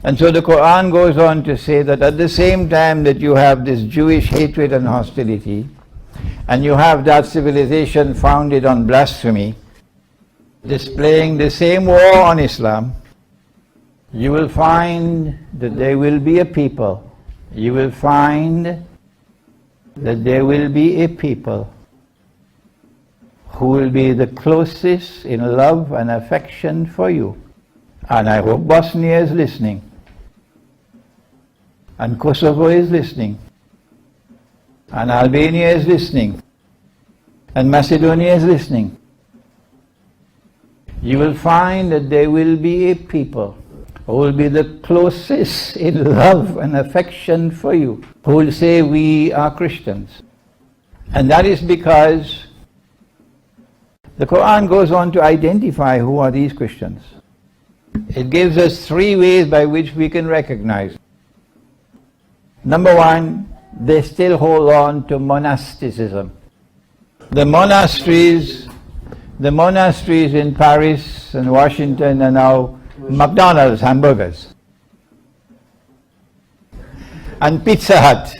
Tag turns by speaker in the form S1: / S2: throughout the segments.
S1: And so the Quran goes on to say that at the same time that you have this Jewish hatred and hostility, and you have that civilization founded on blasphemy, displaying the same war on Islam, you will find that there will be a people. You will find that there will be a people who will be the closest in love and affection for you. And I hope Bosnia is listening, and Kosovo is listening, and Albania is listening, and Macedonia is listening. You will find that there will be a people who will be the closest in love and affection for you, who will say, we are Christians. And that is because the Quran goes on to identify who are these Christians. It gives us three ways by which we can recognize. Number one, they still hold on to monasticism. The monasteries in Paris and Washington are now McDonald's hamburgers, and Pizza Hut,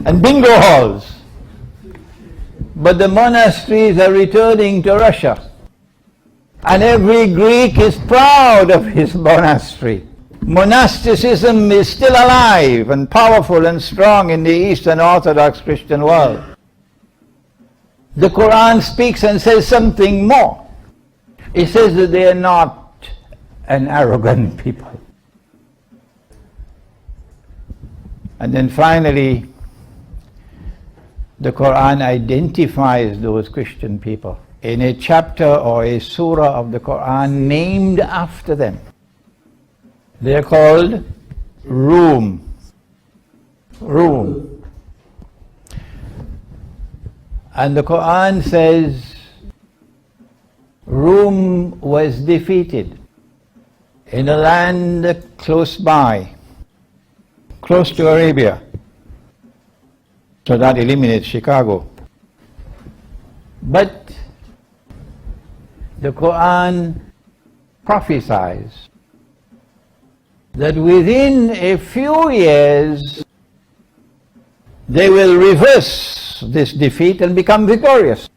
S1: and bingo halls. But the monasteries are returning to Russia, and every Greek is proud of his monastery. Monasticism is still alive and powerful and strong in the Eastern Orthodox Christian world. The Quran speaks and says something more. It says that they are not an arrogant people. And then finally, the Quran identifies those Christian people in a chapter or a surah of the Quran named after them. They are called Rum. Rum. And the Quran says Rum was defeated in a land close by, close to Arabia. So that eliminates Chicago. But the Quran prophesies that within a few years they will reverse this defeat and become victorious.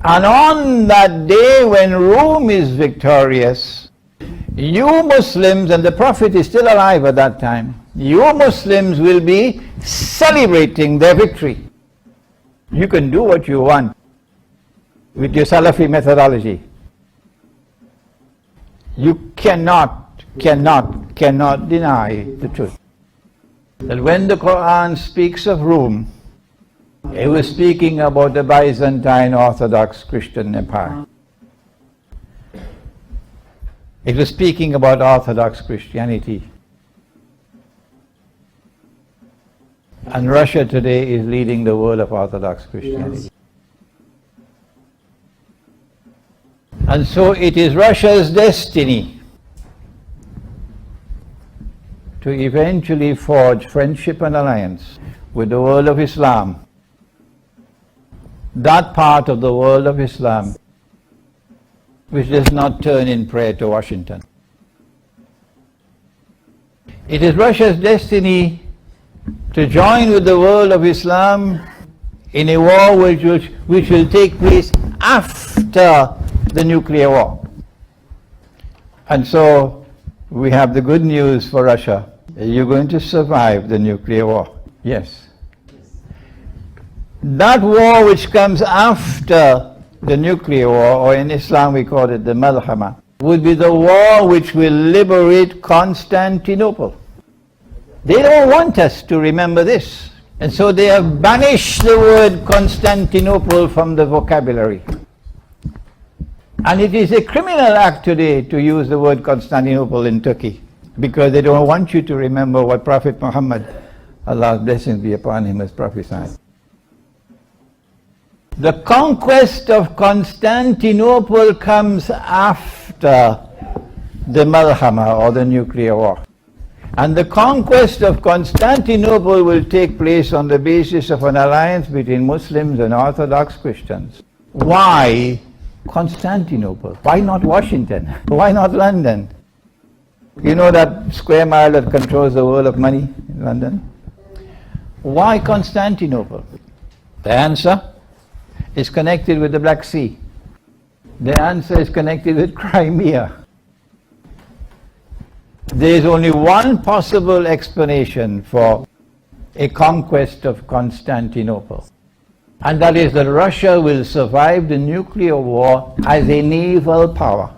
S1: And on that day when Rome is victorious, you Muslims, and the Prophet is still alive at that time, you Muslims will be celebrating their victory. You can do what you want with your Salafi methodology. You cannot deny the truth. That when the Quran speaks of Rome, it was speaking about the Byzantine Orthodox Christian Empire. It was speaking about Orthodox Christianity. And Russia today is leading the world of Orthodox Christianity. And so it is Russia's destiny to eventually forge friendship and alliance with the world of Islam, that part of the world of Islam which does not turn in prayer to Washington. It is Russia's destiny to join with the world of Islam in a war which will take place after the nuclear war. And so we have the good news for Russia. You're going to survive the nuclear war. Yes. That war which comes after the nuclear war, or in Islam we call it the Malhama, would be the war which will liberate Constantinople. They don't want us to remember this. And so they have banished the word Constantinople from the vocabulary. And it is a criminal act today to use the word Constantinople in Turkey, because they don't want you to remember what Prophet Muhammad, Allah's blessings be upon him, has prophesied. The conquest of Constantinople comes after the Malhama, or the nuclear war. And the conquest of Constantinople will take place on the basis of an alliance between Muslims and Orthodox Christians. Why Constantinople? Why not Washington? Why not London? You know that square mile that controls the world of money in London? Why Constantinople? The answer is connected with the Black Sea. The answer is connected with Crimea. There is only one possible explanation for a conquest of Constantinople, and that is that Russia will survive the nuclear war as a naval power.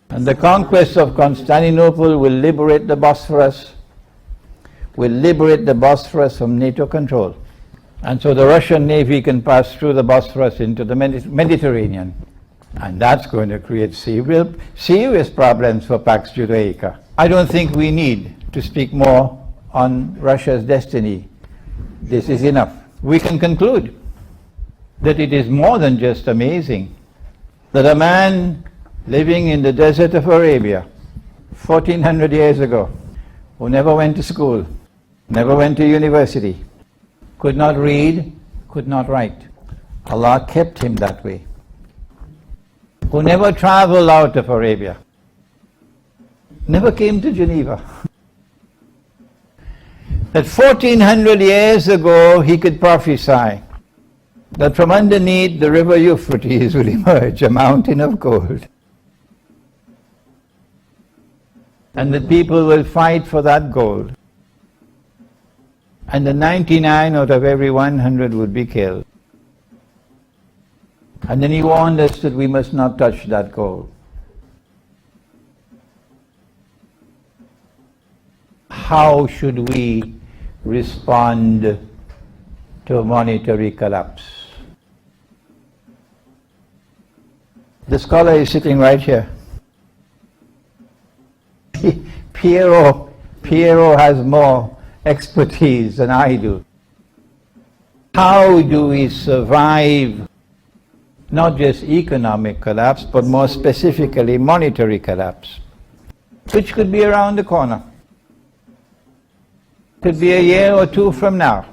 S1: And the conquest of Constantinople will liberate the Bosphorus, from NATO control. And so the Russian Navy can pass through the Bosphorus into the Mediterranean. And that's going to create serious problems for Pax Judaica. I don't think we need to speak more on Russia's destiny. This is enough. We can conclude that it is more than just amazing that a man living in the desert of Arabia 1400 years ago, who never went to school, never went to university, could not read, could not write. Allah kept him that way. Who never traveled out of Arabia, never came to Geneva. That 1400 years ago he could prophesy that from underneath the river Euphrates will emerge a mountain of gold. And the people will fight for that gold. And the 99 out of every 100 would be killed. And then he warned us that we must not touch that gold. How should we respond to a monetary collapse? The scholar is sitting right here. Petro has more expertise than I do. How do we survive not just economic collapse, but more specifically monetary collapse, which could be around the corner? Could be a year or two from now.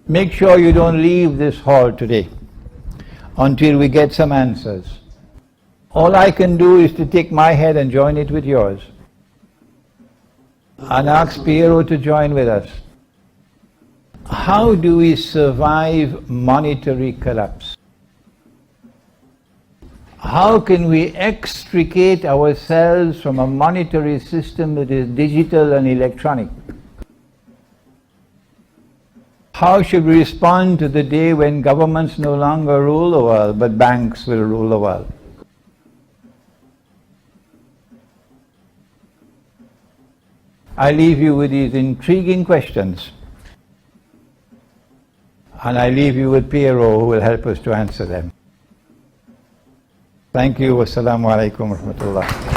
S1: Make sure you don't leave this hall today until we get some answers. All I can do is to take my head and join it with yours and ask Petro to join with us. How do we survive monetary collapse? How can we extricate ourselves from a monetary system that is digital and electronic? How should we respond to the day when governments no longer rule the world, but banks will rule the world? I leave you with these intriguing questions, and I leave you with Petro, who will help us to answer them. Thank you. Wassalamu alaikum wa rahmatullah.